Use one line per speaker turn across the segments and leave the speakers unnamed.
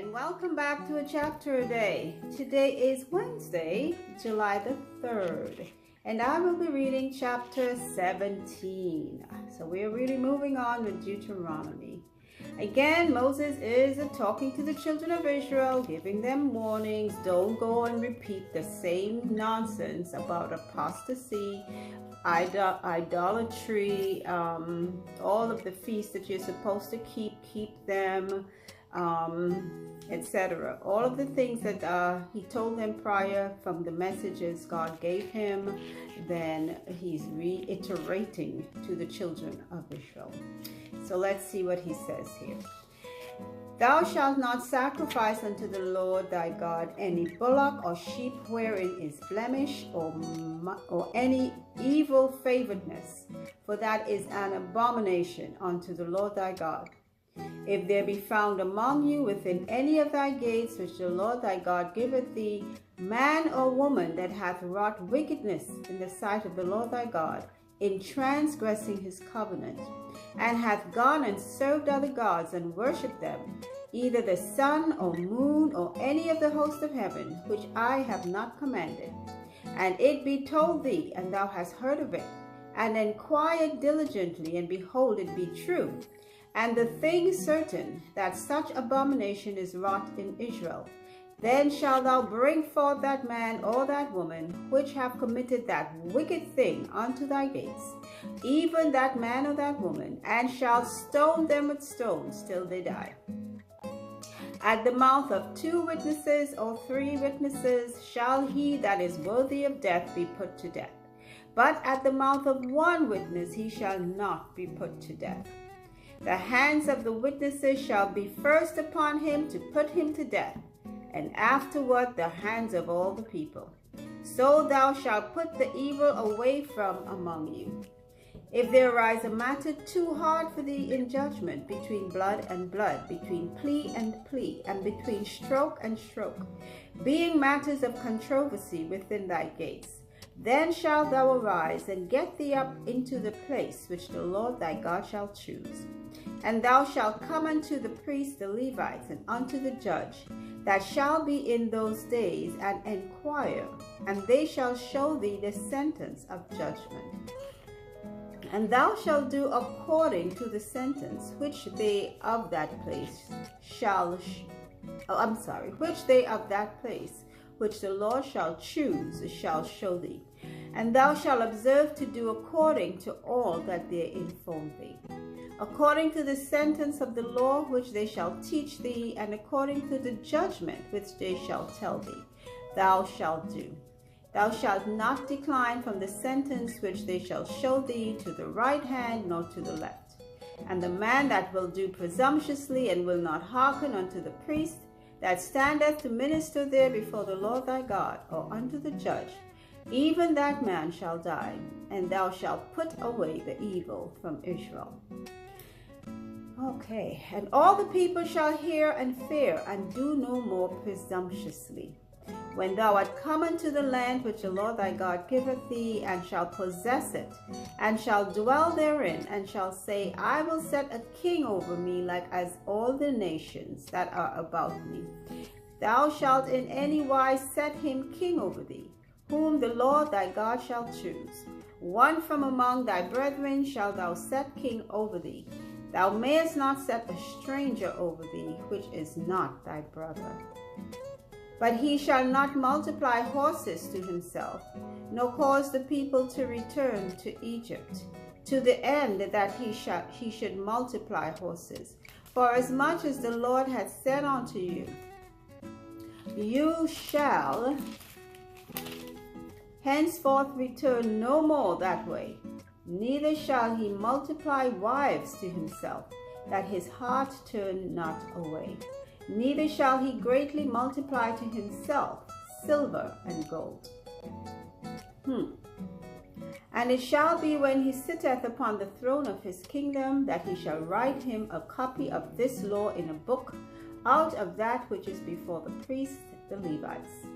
and welcome back to a chapter a day. Today is Wednesday, July the 3rd, and I will be reading chapter 17. So we are really moving on with Deuteronomy. Again, Moses is talking to the children of Israel, giving them warnings. Don't go and repeat the same nonsense about apostasy, idolatry, all of the feasts that you're supposed to keep them, etc. All of the things that he told them prior from the messages God gave him, then he's reiterating to the children of Israel. So let's see what he says here. Thou shalt not sacrifice unto the Lord thy God any bullock or sheep wherein is blemish or any evil favoredness, for that is an abomination unto the Lord thy God. If there be found among you within any of thy gates which the Lord thy God giveth thee, man or woman that hath wrought wickedness in the sight of the Lord thy God, in transgressing his covenant, and hath gone and served other gods and worshipped them, either the sun or moon or any of the host of heaven, which I have not commanded, and it be told thee, and thou hast heard of it, and inquired diligently, and behold, it be true, and the thing certain, that such abomination is wrought in Israel, then shalt thou bring forth that man or that woman which have committed that wicked thing unto thy gates, even that man or that woman, and shalt stone them with stones till they die. At the mouth of 2 witnesses or 3 witnesses shall he that is worthy of death be put to death. But at the mouth of 1 witness he shall not be put to death. The hands of the witnesses shall be first upon him to put him to death, and afterward the hands of all the people. So thou shalt put the evil away from among you. If there arise a matter too hard for thee in judgment, between blood and blood, between plea and plea, and between stroke and stroke, being matters of controversy within thy gates, then shalt thou arise and get thee up into the place which the Lord thy God shall choose. And thou shalt come unto the priests, the Levites, and unto the judge that shall be in those days, and inquire, and they shall show thee the sentence of judgment. And thou shalt do according to the sentence which they of that place which the Lord shall choose shall show thee. And thou shalt observe to do according to all that they inform thee, according to the sentence of the law which they shall teach thee, and according to the judgment which they shall tell thee, thou shalt do. Thou shalt not decline from the sentence which they shall show thee to the right hand nor to the left. And the man that will do presumptuously and will not hearken unto the priest that standeth to minister there before the Lord thy God, or unto the judge, even that man shall die, and thou shalt put away the evil from Israel. Okay, and all the people shall hear and fear, and do no more presumptuously. When thou art come unto the land which the Lord thy God giveth thee, and shalt possess it, and shalt dwell therein, and shalt say, I will set a king over me like as all the nations that are about me. Thou shalt in any wise set him king over thee, whom the Lord thy God shall choose. One from among thy brethren shalt thou set king over thee. Thou mayest not set a stranger over thee, which is not thy brother. But he shall not multiply horses to himself, nor cause the people to return to Egypt, to the end that he should multiply horses. For as much as the Lord hath said unto you, you shall henceforth return no more that way, neither shall he multiply wives to himself, that his heart turn not away. Neither shall he greatly multiply to himself silver and gold. And it shall be when he sitteth upon the throne of his kingdom, that he shall write him a copy of this law in a book, out of that which is before the priests, the Levites.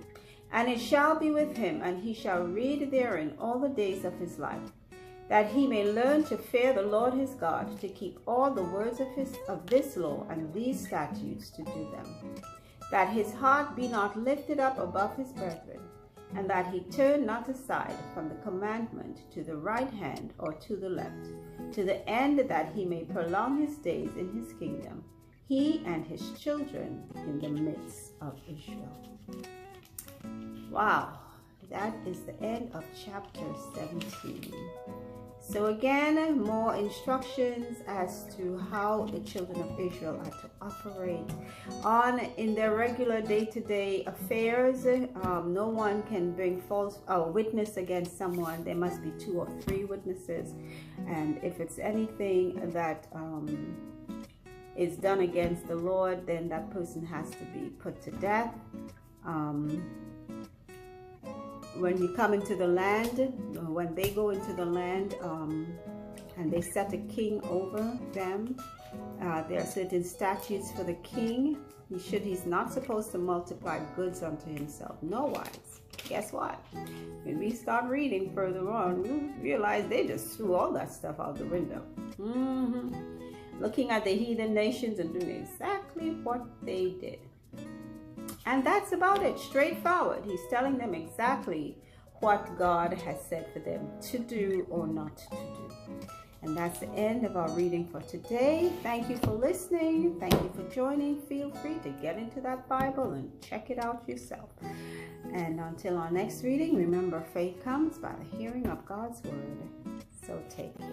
And it shall be with him, and he shall read therein all the days of his life, that he may learn to fear the Lord his God, to keep all the words of this law and these statutes to do them. that his heart be not lifted up above his brethren, and that he turn not aside from the commandment to the right hand or to the left, to the end that he may prolong his days in his kingdom, he and his children in the midst of Israel. Wow, that is the end of chapter 17. So again, more instructions as to how the children of Israel are to operate in their regular day-to-day affairs. No one can bring false witness against someone. There must be 2 or 3 witnesses. And if it's anything that is done against the Lord, then that person has to be put to death. When you come into the land, when they go into the land and they set a king over them, there are certain statutes for the king. He's not supposed to multiply goods unto himself. No wise. Guess what? When we start reading further on, we realize they just threw all that stuff out the window. Looking at the heathen nations and doing exactly what they did. And that's about it, straightforward. He's telling them exactly what God has said for them to do or not to do. And that's the end of our reading for today. Thank you for listening. Thank you for joining. Feel free to get into that Bible and check it out yourself. And until our next reading, remember, faith comes by the hearing of God's word. So take care.